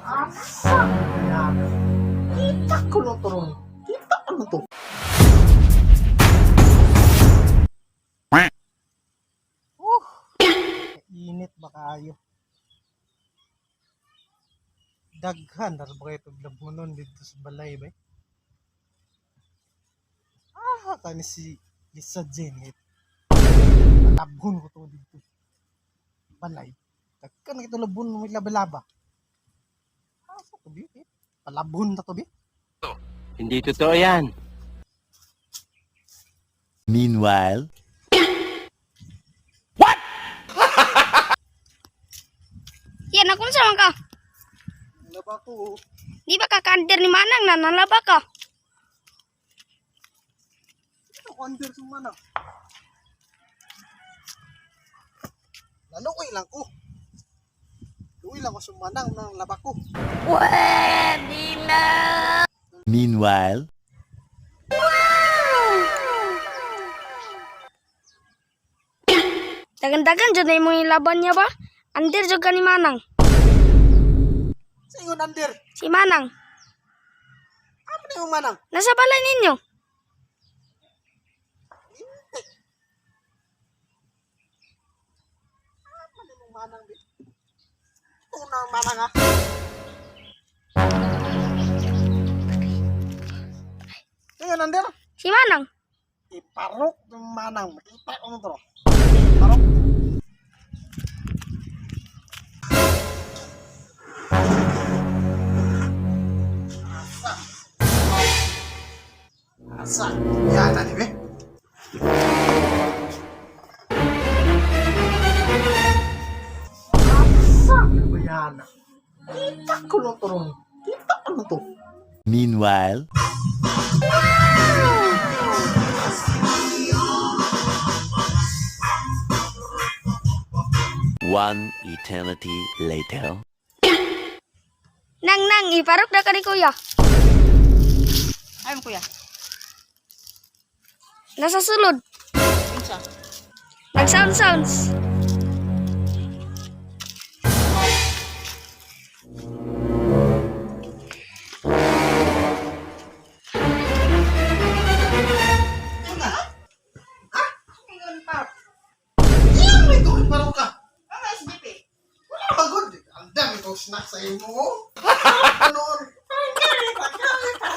Asa? Yan. Kita ko lang to ron. Kita ko lang to. Init ba kayo? Daghan dar ba kayo labunon dito sa balay ba? Kani si Lisa Janet. Labon ko to dito. Balay. Daghan ito labon mo laba-laba. Asa to bi? Palabon na to bi? Hindi totoo yan. Meanwhile, Yan, ako sama ka. Laba ko. Di ba kakandir ni Manang na nalaba ka? Ako under sa mana. Laluoy lang ko. Luoy lang ko sa manang ng laba ko. Pwede na. meanwhile, Dagan-dagan dyan na yung laban niya ba? Andir juga ni Manang. Sa ingon under. Si Manang. Ano na yung manang? Nasa balay ninyo. Hindi. Ano na yung manang bi? Ito na ang manang ha. Ingon under. Si Manang. Iparok ng manang. Makita ko nito. Parok. Asa. Yan na ni be. Asa. Ano ba yan? Kita ko lang to ron. Kita ko lang to. meanwhile, one eternity later. Nang, iparok na ka ni Kuya. Ayun kuya. Nasa sulod. Unsa? Nag-sounds. Ingon pa. Yan may to. Parok ka. Ano SBP? Wala pagod. Ang dami kong snack sa imo. Ano? Ang dami pa. Ang dami pa.